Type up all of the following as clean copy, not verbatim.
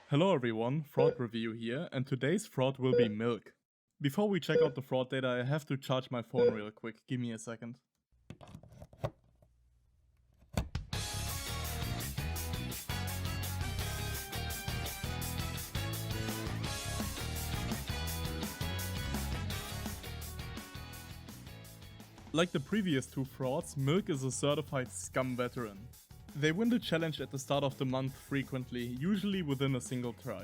Hello everyone, Fraud Review here, and today's fraud will be milk. Before we check out the fraud data, I have to charge my phone real quick, give me a second. Like the previous two frauds, Milk is a certified scum veteran. They win the challenge at the start of the month frequently, usually within a single try.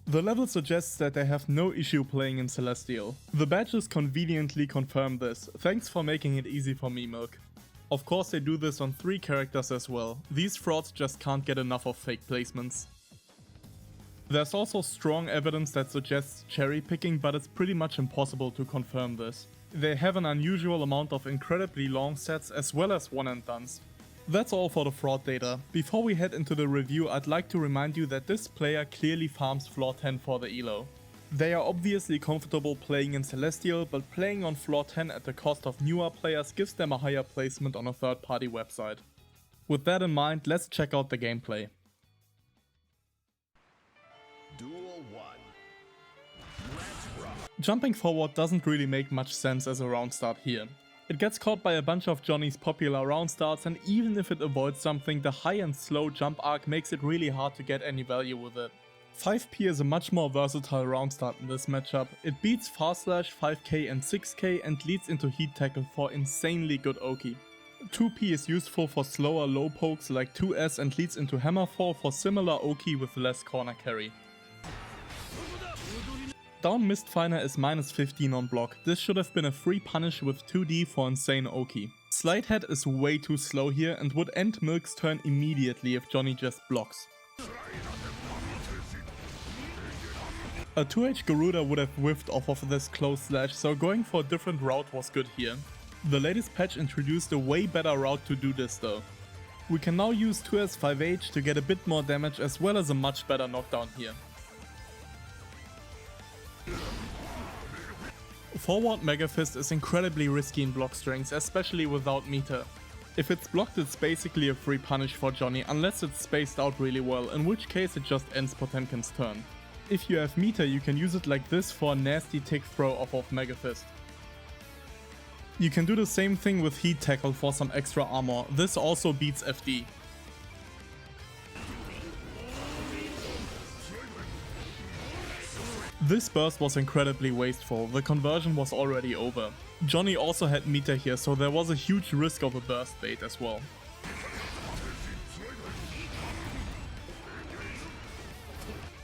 The level suggests that they have no issue playing in Celestial. The badges conveniently confirm this, thanks for making it easy for me, Milk. Of course they do this on 3 characters as well, these frauds just can't get enough of fake placements. There's also strong evidence that suggests cherry picking, but it's pretty much impossible to confirm this. They have an unusual amount of incredibly long sets as well as one and dones. That's all for the fraud data. Before we head into the review, I'd like to remind you that this player clearly farms floor 10 for the elo. They are obviously comfortable playing in Celestial, but playing on floor 10 at the cost of newer players gives them a higher placement on a third-party website. With that in mind, let's check out the gameplay. Duel 1. Let's rock. Jumping forward doesn't really make much sense as a round start here. It gets caught by a bunch of Johnny's popular round starts, and even if it avoids something, the high and slow jump arc makes it really hard to get any value with it. 5P is a much more versatile round start in this matchup. It beats fast slash, 5k and 6k and leads into heat tackle for insanely good Oki. 2P is useful for slower low pokes like 2S and leads into hammerfall for similar Oki with less corner carry. Down Mistfinder is minus 15 on block. This should have been a free punish with 2D for insane Oki. Slide Head is way too slow here and would end Milk's turn immediately if Johnny just blocks. A 2H Garuda would have whiffed off of this close slash, so going for a different route was good here. The latest patch introduced a way better route to do this though. We can now use 2S 5H to get a bit more damage as well as a much better knockdown here. Forward Mega Fist is incredibly risky in block strings, especially without meter. If it's blocked, it's basically a free punish for Johnny unless it's spaced out really well, in which case it just ends Potemkin's turn. If you have meter, you can use it like this for a nasty tick throw off of Mega Fist. You can do the same thing with heat tackle for some extra armor. This also beats FD. This burst was incredibly wasteful, the conversion was already over. Johnny also had meter here, so there was a huge risk of a burst bait as well.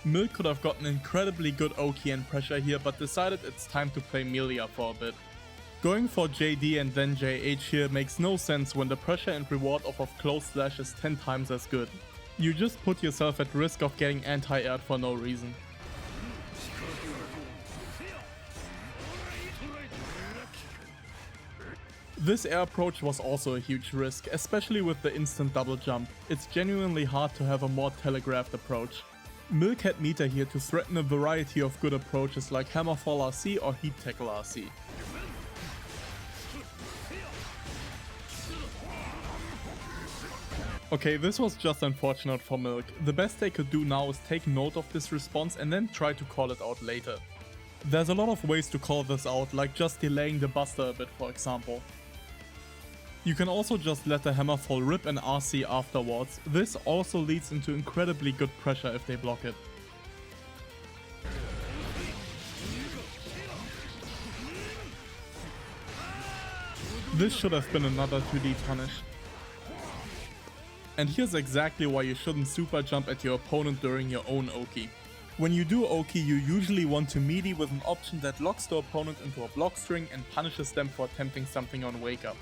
Milk could have gotten incredibly good Oki and pressure here, but decided it's time to play Melia for a bit. Going for JD and then JH here makes no sense when the pressure and reward off of close slash is 10 times as good. You just put yourself at risk of getting anti-aired for no reason. This air approach was also a huge risk, especially with the instant double jump. It's genuinely hard to have a more telegraphed approach. Milk had meter here to threaten a variety of good approaches like Hammerfall RC or Heat Tackle RC. Okay, this was just unfortunate for Milk. The best they could do now is take note of this response and then try to call it out later. There's a lot of ways to call this out, like just delaying the buster a bit for example. You can also just let the Hammerfall rip an RC afterwards. This also leads into incredibly good pressure if they block it. This should have been another 2D punish. And here's exactly why you shouldn't super jump at your opponent during your own Oki. When you do Oki, you usually want to melee with an option that locks the opponent into a block string and punishes them for attempting something on wake up.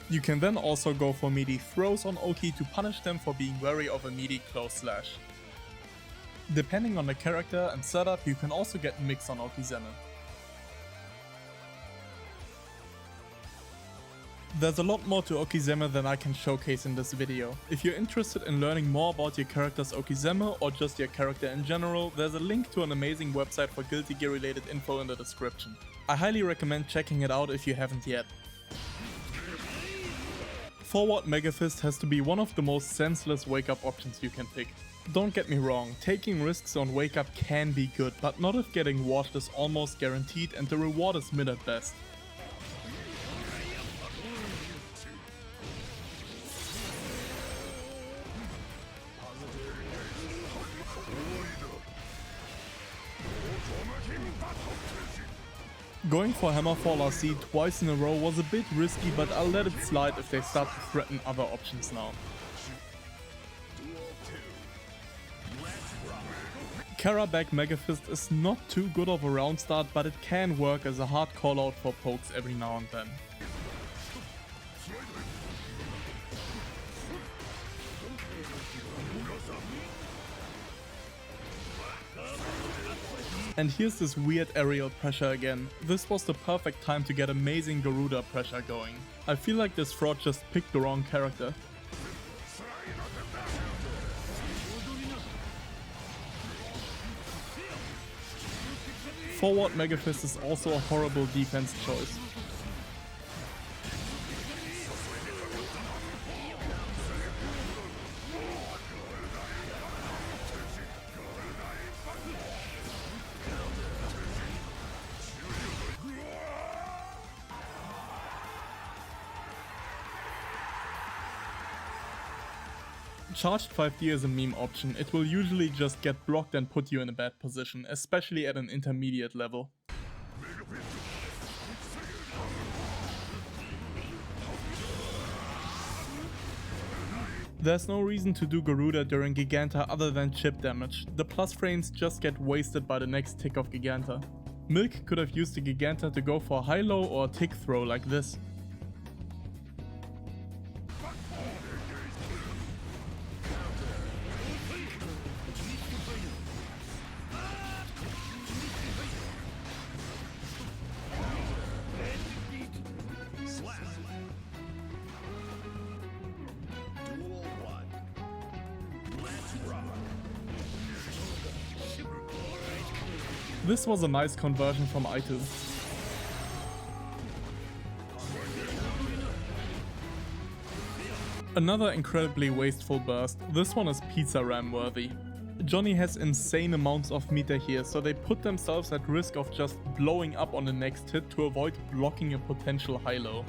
You can then also go for melee throws on Oki to punish them for being wary of a melee close slash. Depending on the character and setup, you can also get mix on Okizeme. There's a lot more to Okizeme than I can showcase in this video. If you're interested in learning more about your character's Okizeme or just your character in general, there's a link to an amazing website for Guilty Gear related info in the description. I highly recommend checking it out if you haven't yet. Forward Mega Fist has to be one of the most senseless wake up options you can pick. Don't get me wrong, taking risks on wake up can be good, but not if getting washed is almost guaranteed and the reward is mid at best. Going for Hammerfall RC twice in a row was a bit risky, but I'll let it slide if they start to threaten other options now. Kara back Mega Fist is not too good of a round start, but it can work as a hard call out for pokes every now and then. And here's this weird aerial pressure again. This was the perfect time to get amazing Garuda pressure going. I feel like this fraud just picked the wrong character. Forward Mega Fist is also a horrible defense choice. Charged 5D is a meme option. It will usually just get blocked and put you in a bad position, especially at an intermediate level. There's no reason to do Garuda during Giganta other than chip damage. The plus frames just get wasted by the next tick of Giganta. Milk could have used the Giganta to go for a high-low or a tick throw like this. This was a nice conversion from I2. Another incredibly wasteful burst. This one is pizza ram worthy. Johnny has insane amounts of meter here, so they put themselves at risk of just blowing up on the next hit to avoid blocking a potential high-low.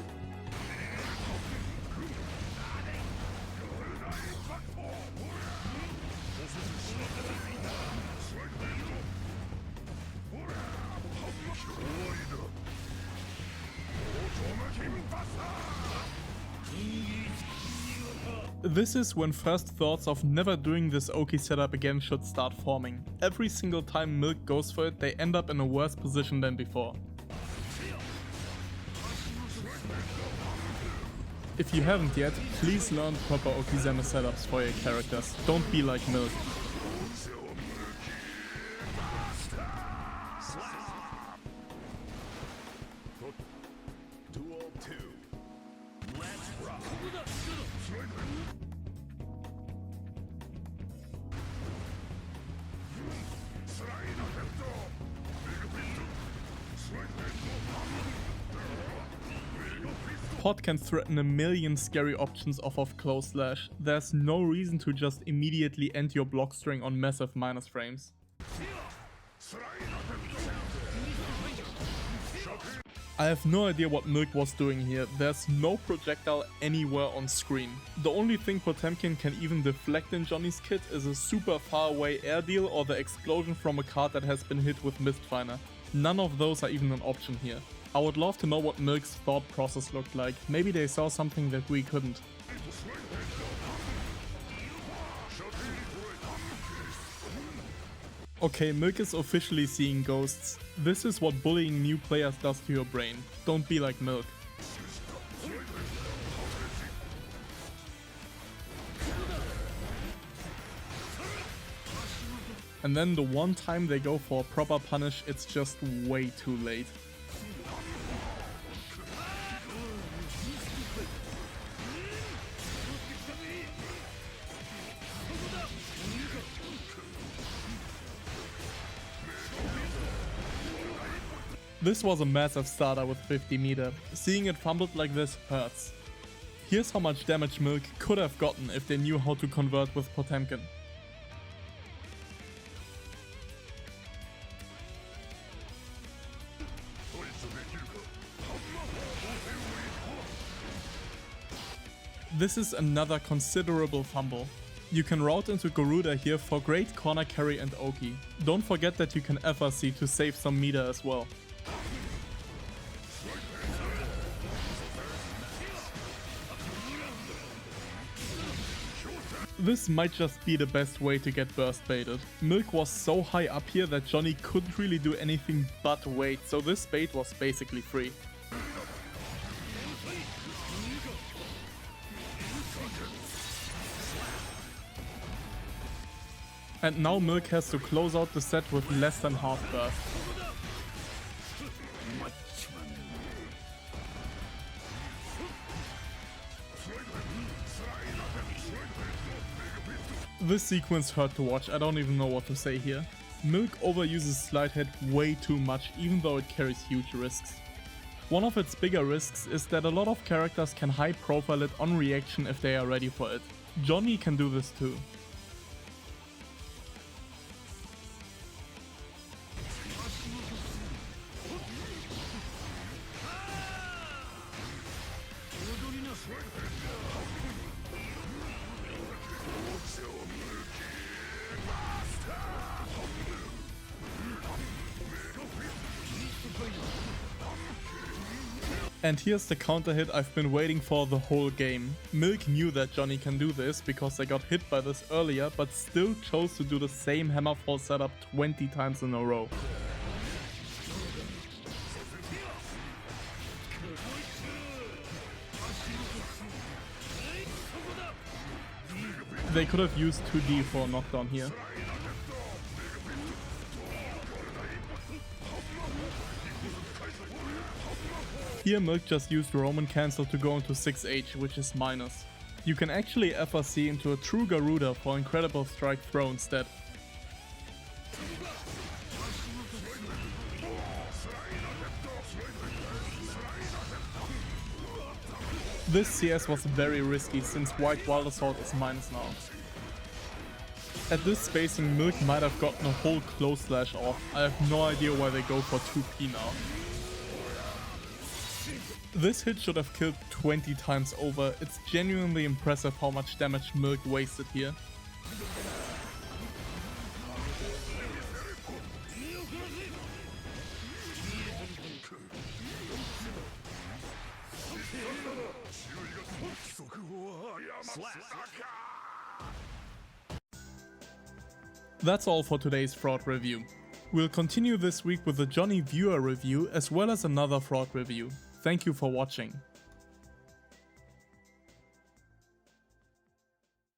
This is when first thoughts of never doing this Oki setup again should start forming. Every single time Milk goes for it, they end up in a worse position than before. If you haven't yet, please learn proper Okizeme setups for your characters. Don't be like Milk. Pot can threaten a million scary options off of close slash. There's no reason to just immediately end your block string on massive minus frames. I have no idea what Milk was doing here. There's no projectile anywhere on screen. The only thing Potemkin can even deflect in Johnny's kit is a super far away air deal or the explosion from a card that has been hit with Mistfinder. None of those are even an option here. I would love to know what Milk's thought process looked like. Maybe they saw something that we couldn't. Okay, Milk is officially seeing ghosts. This is what bullying new players does to your brain. Don't be like Milk. And then the one time they go for a proper punish, it's just way too late. This was a massive starter with 50 meter. Seeing it fumbled like this hurts. Here's how much damage Milk could have gotten if they knew how to convert with Potemkin. This is another considerable fumble. You can route into Garuda here for great corner carry and Oki. Don't forget that you can FRC to save some meter as well. This might just be the best way to get burst baited. Milk was so high up here that Johnny couldn't really do anything but wait, so this bait was basically free. And now Milk has to close out the set with less than half burst. This sequence hurt to watch, I don't even know what to say here. Milk overuses slide head way too much, even though it carries huge risks. One of its bigger risks is that a lot of characters can high profile it on reaction if they are ready for it. Johnny can do this too. And here's the counter hit I've been waiting for the whole game. Milk knew that Johnny can do this because they got hit by this earlier, but still chose to do the same hammerfall setup 20 times in a row. They could have used 2D for a knockdown here. Here Milk just used Roman cancel to go into 6H, which is minus. You can actually FRC into a true Garuda for incredible strike throw instead. This CS was very risky since White Wild Assault is minus now. At this spacing Milk might have gotten a whole close slash off. I have no idea why they go for 2P now. This hit should have killed 20 times over. It's genuinely impressive how much damage Milk wasted here. That's all for today's fraud review. We'll continue this week with a Johnny viewer review as well as another fraud review. Thank you for watching.